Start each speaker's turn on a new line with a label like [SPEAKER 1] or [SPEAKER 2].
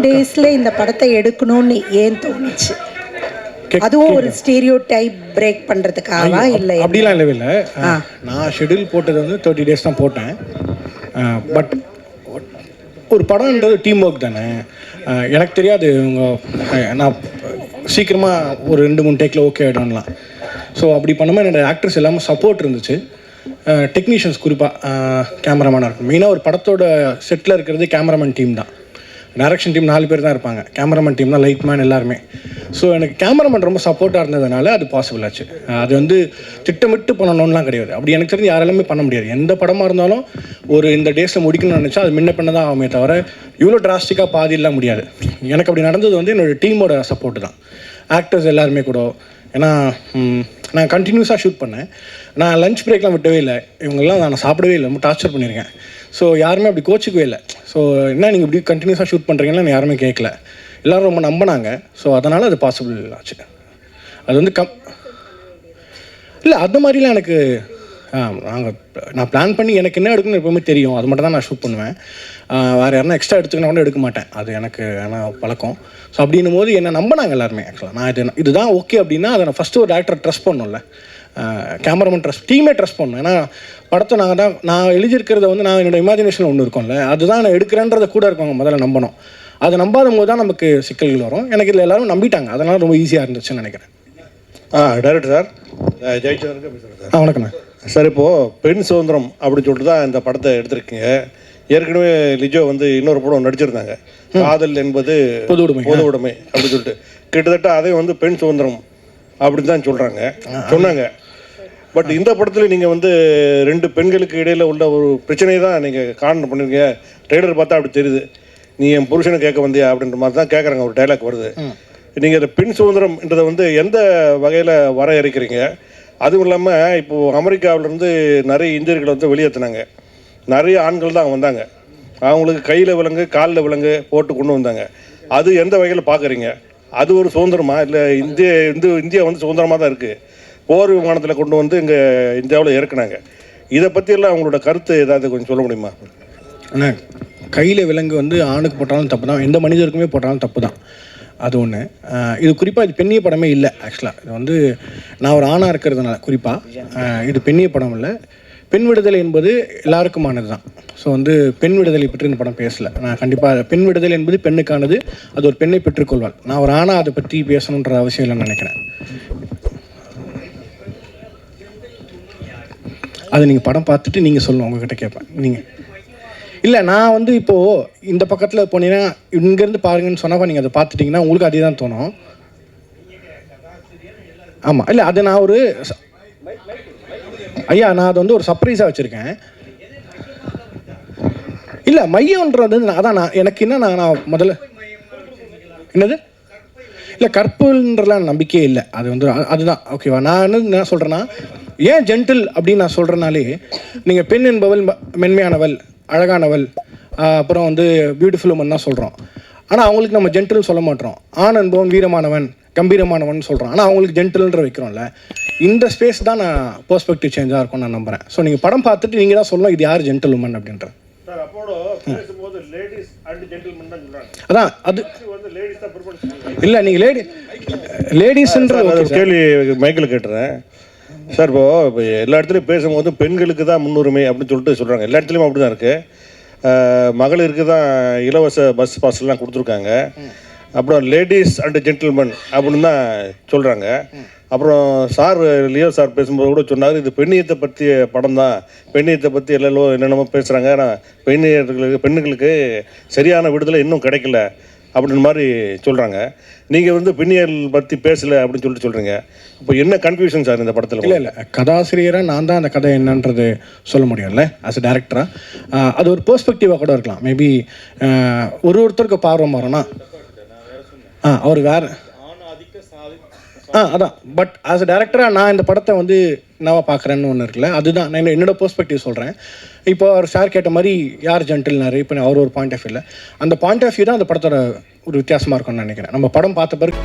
[SPEAKER 1] டேஸில் இந்த படத்தை எடுக்கணும்னு ஏன் தோணுச்சு? அதுவும் ஒரு ஸ்டீரியோ டைப் பிரேக் பண்ணுறதுக்காகவா? இல்லை
[SPEAKER 2] அப்படிலாம் இல்லவே இல்லை. நான் ஷெடியூல் போட்டது வந்து 30 days தான் போட்டேன். பட் ஒரு படம்ன்றது டீம் ஒர்க் தானே. எனக்கு தெரியாது நான் சீக்கிரமாக ஒரு 2-3 டேக்கில் ஓகே ஆகிடும்லாம். ஸோ அப்படி பண்ணும்போது என்னோடய ஆக்டர்ஸ் எல்லாமே சப்போர்ட் இருந்துச்சு. டெக்னீஷியன்ஸ் குறிப்பாக கேமராமேனாக இருக்கும். மெயினாக ஒரு படத்தோட செட்டில் இருக்கிறது கேமராமேன் டீம் தான். டைரக்ஷன் டீம் 4 பேர் தான் இருப்பாங்க. கேமராமேன் டீம் தான் லைட் மேன் எல்லாருமே. ஸோ எனக்கு கேமராமேன் ரொம்ப சப்போர்ட்டாக இருந்ததுனால அது பாசிபிள் ஆச்சு. அது வந்து திட்டமிட்டு பண்ணணும்லாம் கிடையாது. அப்படி எனக்கு தெரிஞ்சு யாராலுமே பண்ண முடியாது. எந்த படமாக இருந்தாலும் ஒரு இந்த டேஸில் முடிக்கணும்னு நினச்சா அது முன்ன பண்ண தான் ஆகுமே தவிர இவ்வளோ டிராஸ்டிக்காக பாதியெல்லாம் முடியாது. எனக்கு அப்படி நடந்தது வந்து என்னோடய டீமோட சப்போர்ட்டு தான். ஆக்டர்ஸ் எல்லாருமே கூட. ஏன்னா நான் கண்டினியூஸாக ஷூட் பண்ணேன். நான் லஞ்ச் பிரேக்லாம் விட்டவே இல்லை. இவங்கெல்லாம் நான் சாப்பிடவே இல்லை. ரொம்ப டார்ச்சர் பண்ணியிருக்கேன். ஸோ யாருமே அப்படி கோச்சிக்கவே இல்லை. ஸோ என்ன நீங்கள் இப்படி கண்டினியூஸாக ஷூட் பண்ணுறீங்கன்னா யாருமே கேட்கல. எல்லோரும் ரொம்ப நம்பினாங்க. ஸோ அதனால் அது பாசிபிள் ஆச்சு. அது வந்து இல்லை அந்த மாதிரிலாம் எனக்கு நான் பிளான் பண்ணி எனக்கு என்ன எடுக்கணும்னு எப்போவுமே தெரியும். அது மட்டும் தான் நான் ஷூட் பண்ணுவேன். வேறு யாருன்னா எக்ஸ்ட்ரா எடுத்துக்கணும் கூட எடுக்க மாட்டேன். அது எனக்கு பழக்கம். ஸோ அப்படின்னும் போது என்ன நம்பினாங்க எல்லாருமே. ஆக்சுவலாக நான் இதுதான் ஓகே அப்படின்னா அதை நான் ஃபஸ்ட்டு ஒரு டேரக்டரை ட்ரஸ்ட் பண்ணணும்ல. கேமராமேன் ட்ரஸ்ட், டீமே ட்ரஸ்ட் பண்ணணும். ஏன்னா படத்தை நான் எழுதியிருக்கிறத வந்து நான் என்னோடய இமேஜினேஷனில் ஒன்று இருக்கும்ல, அதுதான் நான் எடுக்கிறேன்றதை கூட இருக்கவங்க முதல்ல நம்பணும். அதை நம்பாத போது தான் நமக்கு சிக்கல்கள் வரும். எனக்கு இதில் எல்லோரும் நம்பிட்டாங்க. அதனால் ரொம்ப ஈஸியாக இருந்துச்சுன்னு நினைக்கிறேன்.
[SPEAKER 3] டைரக்டர் சார், ஜெயச்சந்திரன் பேசுகிறேன் சார்.
[SPEAKER 2] வணக்கண்ணா
[SPEAKER 3] சார். இப்போது பெண் சுதந்திரம் அப்படின்னு சொல்லிட்டு தான் இந்த படத்தை எடுத்திருக்கீங்க. ஏற்கனவே லிஜோ வந்து இன்னொரு படம் நடிச்சிருந்தாங்க, காதல் என்பது பொது உடைமை அப்படின்னு சொல்லிட்டு. கிட்டத்தட்ட அதே வந்து பெண் சுதந்திரம் அப்படின்னு தான் சொன்னாங்க. பட் இந்த படத்தில் நீங்கள் வந்து 2 பெண்களுக்கு இடையில் உள்ள ஒரு பிரச்சனையை தான் நீங்கள் காரணம் பண்ணிருக்கீங்க. ட்ரெய்லர் பார்த்தா அப்படி தெரியுது. நீ என் புருஷனை கேட்க வந்தியா அப்படின்ற மாதிரி தான் கேட்குறாங்க. ஒரு டைலாக் வருது. நீங்கள் இந்த பெண் சுதந்திரம்ன்றதை வந்து எந்த வகையில் வரையறுக்கிறீங்க? அதுவும் இல்லாமல் இப்போது அமெரிக்காவிலேருந்து நிறைய இந்தியர்களை வந்து வெளியேற்றினாங்க. நிறைய ஆண்கள் தான் வந்தாங்க. அவங்களுக்கு கையில் விலங்கு காலில் விலங்கு போட்டு கொண்டு வந்தாங்க. அது எந்த வகையில் பார்க்குறீங்க? அது ஒரு சுதந்திரமா? இல்லை இந்தியா வந்து சுதந்திரமாக தான் இருக்குது. போர் விமானத்தில் கொண்டு வந்து இங்கே இந்தியாவில் இறக்குனாங்க. இதை பற்றியெல்லாம் அவங்களோட கருத்து ஏதாவது கொஞ்சம் சொல்ல முடியுமா?
[SPEAKER 2] அண்ணா, கையில் விலங்கு வந்து ஆணுக்கு போட்டாலும் தப்பு தான், எந்த மனிதருக்குமே போட்டாலும் தப்பு தான். அது ஒன்று. இது குறிப்பாக இது பெண்ணிய படமே இல்லை. ஆக்சுவலாக இது வந்து நான் ஒரு ஆணாக இருக்கிறதுனால குறிப்பாக இது பெண்ணிய படம் இல்லை. பெண் விடுதலை என்பது எல்லாருக்குமானது தான். ஸோ வந்து பெண் விடுதலை பற்றி இந்த படம் பேசலை. நான் கண்டிப்பாக பெண் விடுதலை என்பது பெண்ணுக்கானது. அது ஒரு பெண்ணை பெற்றுக்கொள்வாள். நான் ஒரு ஆணாக அதை பற்றி பேசணுன்ற அவசியம் இல்லைன்னு நினைக்கிறேன். அது நீங்கள் படம் பார்த்துட்டு நீங்கள் சொல்லணும். உங்ககிட்ட கேட்பேன். நீங்கள் இல்லை, நான் வந்து இப்போது இந்த பக்கத்தில் போனீங்கன்னா இங்கேருந்து பாருங்கன்னு சொன்னால் நீங்கள் அதை பார்த்துட்டிங்கன்னா உங்களுக்கு அதே தான் தோணும். ஆமாம், இல்லை அது நான் ஒரு நான் அதை வந்து ஒரு சர்ப்ரைஸாக வச்சுருக்கேன். இல்லை மையம்ன்றது அதான் எனக்கு என்ன நான் முதல்ல என்னது இல்லை கற்புன்றலாம் நம்பிக்கையே இல்லை. அது வந்து அதுதான் ஓகேவா. நான் என்ன சொல்கிறேன்னா, ஏன் ஜென்டில் அப்படின்னு நான் சொல்கிறனாலே, நீங்கள் பெண் என்பவள் மென்மையானவள், அழகானவள், அப்புறம் வந்து பியூட்டிஃபுல் உமன் தான் சொல்கிறோம். ஆனால் அவங்களுக்கு நம்ம ஜென்டில் சொல்ல மாட்டோம். ஆண் என்பவன் வீரமானவன், கம்பீரமானவன் சொல்கிறோம். ஆனால் அவங்களுக்கு ஜென்டில்ன்ற வைக்கிறோம்ல. இந்த ஸ்பேஸ் தான் நான் பெர்ஸ்பெக்டிவ் சேஞ்சாக இருக்கும்னு நான் நம்புகிறேன். ஸோ நீங்கள் படம் பார்த்துட்டு நீங்கள் தான் சொல்லணும் இது யார் ஜென்டில் உமன் அப்படின்ற. அதான் அது இல்லை, நீங்கள் லேடிஸ்ன்ற
[SPEAKER 3] கேள்வி மைக்கில் கேட்டுறேன் சார். இப்போ எல்லா இடத்துலையும் பேசும்போது பெண்களுக்கு தான் முன்னுரிமை அப்படின்னு சொல்கிறாங்க. எல்லா இடத்துலையும் அப்படி தான் இருக்குது. மகளிருக்கு தான் இலவச பஸ் பாஸ்லாம் கொடுத்துருக்காங்க. அப்புறம் லேடிஸ் அண்ட் ஜென்டில்மேன் அப்படின்னு தான் சொல்கிறாங்க. அப்புறம் லியோ சார் பேசும்போது கூட சொன்னார், இது பெண்ணியத்தை பற்றிய படம் தான், பெண்ணியத்தை பற்றி என்னென்னமோ பேசுகிறாங்க. ஆனால் பெண்களுக்கு சரியான விடுதலை இன்னும் கிடைக்கல அப்படின்னு மாதிரி சொல்கிறாங்க. நீங்கள் வந்து பெண்ணியல் பற்றி பேசலை அப்படின்னு சொல்கிறீங்க. இப்போ என்ன கன்ஃபியூஷன் சார் இந்த படத்தில்?
[SPEAKER 2] இல்லை கதாசிரியராக நான் தான் அந்த கதை என்னன்றது சொல்ல முடியும்ல. ஆஸ் அ டேரக்டராக அது ஒரு பெர்ஸ்பெக்டிவாக கூட இருக்கலாம். மேபி ஒருத்தருக்கு பார்வை மாறோன்னா அவர் வேறு அதான். பட் ஆஸ் அ டேரக்டராக நான் இந்த படத்தை வந்து என்னவா பார்க்குறேன்னு ஒன்று இருக்குல்ல, அதுதான் நான் என்னோட பெர்ஸ்பெக்டிவ் சொல்கிறேன். இப்போ அவர் சார் கேட்ட மாதிரி யார் ஜென்டில்னாரு, இப்போ அவர் ஒரு பாயிண்ட் ஆஃப் வியூவில் அந்த பாயிண்ட் ஆஃப் வியூ தான் அந்த படத்தோட ஒரு வித்தியாசமாக இருக்கும்னு நினைக்கிறேன். நம்ம படம் பார்த்த பிறகு